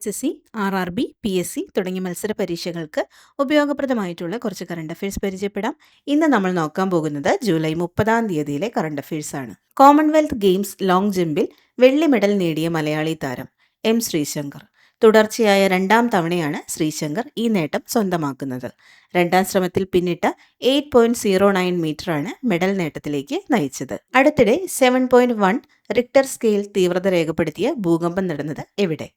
SSC, RRB, PSC തുടങ്ങിയ മത്സര പരീക്ഷകൾക്ക് ഉപയോഗപ്രദമായിട്ടുള്ള കുറച്ച് കറണ്ട് അഫയേഴ്സ് പരിചയപ്പെടാം. ഇന്ന് നമ്മൾ നോക്കാൻ പോകുന്നത് ജൂലൈ 30 കറണ്ട് അഫയേഴ്സ് ആണ്. കോമൺവെൽത്ത് ഗെയിംസ് ലോങ് ജമ്പിൽ വെള്ളി മെഡൽ നേടിയ മലയാളി താരം M. ശ്രീശങ്കർ. തുടർച്ചയായ 2ാം തവണയാണ് ശ്രീശങ്കർ ഈ നേട്ടം സ്വന്തമാക്കുന്നത്. 2ാം ശ്രമത്തിൽ പിന്നിട്ട 8.09 മീറ്ററാണ് മെഡൽ നേട്ടത്തിലേക്ക് നയിച്ചത്. അടുത്തിടെ 7.1 റിക്ടർ സ്കെയിൽ തീവ്രത രേഖപ്പെടുത്തിയ ഭൂകമ്പം നടന്നത് എവിടെ?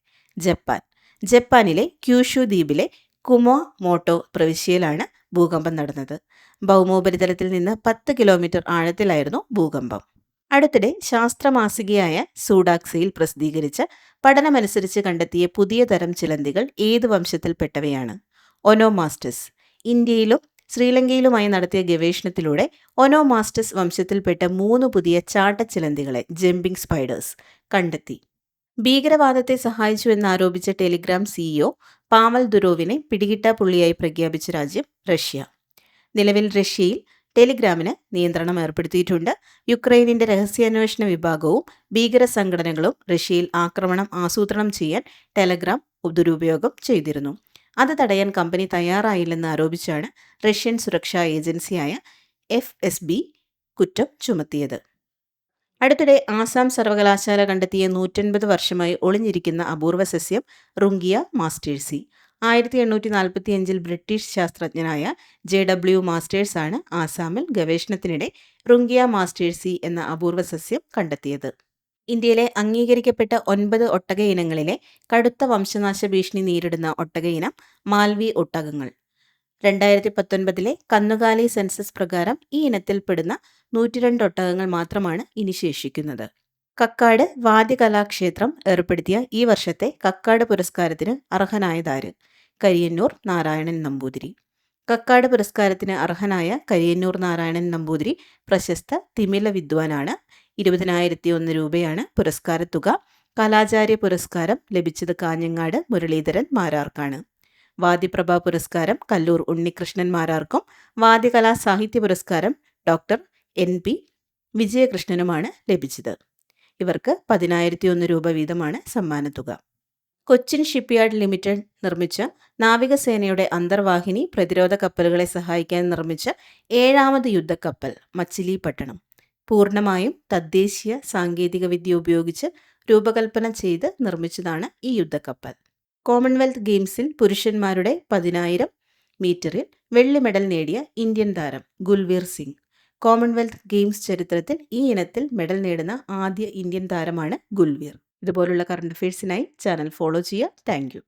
ജപ്പാനിലെ ക്യൂഷു ദ്വീപിലെ കുമോമോട്ടോ പ്രവിശ്യയിലാണ് ഭൂകമ്പം നടന്നത്. ഭൗമോപരിതലത്തിൽ നിന്ന് 10 കിലോമീറ്റർ ആഴത്തിലായിരുന്നു ഭൂകമ്പം. അടുത്തിടെ ശാസ്ത്രമാസികയായ സൂഡാക്സയിൽ പ്രസിദ്ധീകരിച്ച പഠനമനുസരിച്ച് കണ്ടെത്തിയ പുതിയ തരം ചിലന്തികൾ ഏത് വംശത്തിൽപ്പെട്ടവയാണ്? ഒനോമാസ്റ്റസ്. ഇന്ത്യയിലും ശ്രീലങ്കയിലുമായി നടത്തിയ ഗവേഷണത്തിലൂടെ ഒനോമാസ്റ്റസ് വംശത്തിൽപ്പെട്ട 3 പുതിയ ചാട്ടച്ചിലന്തികളെ ജമ്പിംഗ് സ്പൈഡേഴ്സ് കണ്ടെത്തി. ഭീകരവാദത്തെ സഹായിച്ചു എന്നാരോപിച്ച ടെലിഗ്രാം CEO പാവൽ ദുരോവിനെ പിടികിട്ടാപ്പുള്ളിയായി പ്രഖ്യാപിച്ച രാജ്യം റഷ്യ. നിലവിൽ റഷ്യയിൽ ടെലിഗ്രാമിന് നിയന്ത്രണം ഏർപ്പെടുത്തിയിട്ടുണ്ട്. യുക്രൈനിന്റെ രഹസ്യാന്വേഷണ വിഭാഗവും ഭീകര സംഘടനകളും റഷ്യയിൽ ആക്രമണം ആസൂത്രണം ചെയ്യാൻ ടെലഗ്രാം ദുരുപയോഗം ചെയ്തിരുന്നു. അത് തടയാൻ കമ്പനി തയ്യാറായില്ലെന്ന് ആരോപിച്ചാണ് റഷ്യൻ സുരക്ഷാ ഏജൻസിയായ FSB കുറ്റം ചുമത്തിയത്. അടുത്തിടെ ആസാം സർവകലാശാല കണ്ടെത്തിയ 150 വർഷമായി ഒളിഞ്ഞിരിക്കുന്ന അപൂർവ സസ്യം റുങ്കിയ മാസ്റ്റേഴ്സി. 1845 ബ്രിട്ടീഷ് ശാസ്ത്രജ്ഞനായ JW മാസ്റ്റേഴ്സ് ആണ് ആസാമിൽ ഗവേഷണത്തിനിടെ റുങ്കിയ മാസ്റ്റേഴ്സി എന്ന അപൂർവ സസ്യം കണ്ടെത്തിയത്. ഇന്ത്യയിലെ അംഗീകരിക്കപ്പെട്ട 9 ഒട്ടക ഇനങ്ങളിലെ കടുത്ത വംശനാശ ഭീഷണി നേരിടുന്ന ഒട്ടക ഇനം മാൽവി ഒട്ടകങ്ങൾ. 2019 കന്നുകാലി സെൻസസ് പ്രകാരം ഈ ഇനത്തിൽപ്പെടുന്ന 102 ഒട്ടകങ്ങൾ മാത്രമാണ് ഇനി ശേഷിക്കുന്നത്. കക്കാട് വാദ്യകലാക്ഷേത്രം ഏർപ്പെടുത്തിയ ഈ വർഷത്തെ കക്കാട് പുരസ്കാരത്തിന് അർഹനായതാര്? കരിയന്നൂർ നാരായണൻ നമ്പൂതിരി. കക്കാട് പുരസ്കാരത്തിന് അർഹനായ കരിയന്നൂർ നാരായണൻ നമ്പൂതിരി പ്രശസ്ത തിമില വിദ്വാനാണ്. 20,001 രൂപയാണ് പുരസ്കാരത്തുക. കലാചാര്യ പുരസ്കാരം ലഭിച്ചത് കാഞ്ഞങ്ങാട് മുരളീധരൻ മാരാർക്കാണ്. വാദ്യപ്രഭ പുരസ്കാരം കല്ലൂർ ഉണ്ണികൃഷ്ണൻ മാരാർക്കും വാദ്യകലാ സാഹിത്യ പുരസ്കാരം ഡോക്ടർ NP വിജയകൃഷ്ണനുമാണ് ലഭിച്ചത്. ഇവർക്ക് 10,001 രൂപ വീതമാണ് സമ്മാനത്തുക. കൊച്ചിൻ ഷിപ്പ്യാർഡ് ലിമിറ്റഡ് നിർമ്മിച്ച നാവികസേനയുടെ അന്തർവാഹിനി പ്രതിരോധ കപ്പലുകളെ സഹായിക്കാൻ നിർമ്മിച്ച 7ാമത് യുദ്ധക്കപ്പൽ മച്ചിലിപട്ടണം പൂർണ്ണമായും തദ്ദേശീയ സാങ്കേതിക വിദ്യ ഉപയോഗിച്ച് രൂപകൽപ്പന ചെയ്ത് നിർമ്മിച്ചതാണ് ഈ യുദ്ധക്കപ്പൽ. കോമൺവെൽത്ത് ഗെയിംസിൽ പുരുഷന്മാരുടെ 10,000 മീറ്ററിൽ വെള്ളി മെഡൽ നേടിയ ഇന്ത്യൻ താരം ഗുൽവീർ സിംഗ്. കോമൺവെൽത്ത് ഗെയിംസ് ചരിത്രത്തിൽ ഈ ഇനത്തിൽ മെഡൽ നേടുന്ന ആദ്യ ഇന്ത്യൻ താരമാണ് ഗുൽവീർ. ഇതുപോലുള്ള കറണ്ട് അഫയേഴ്സിനായി ചാനൽ ഫോളോ ചെയ്യുക. താങ്ക്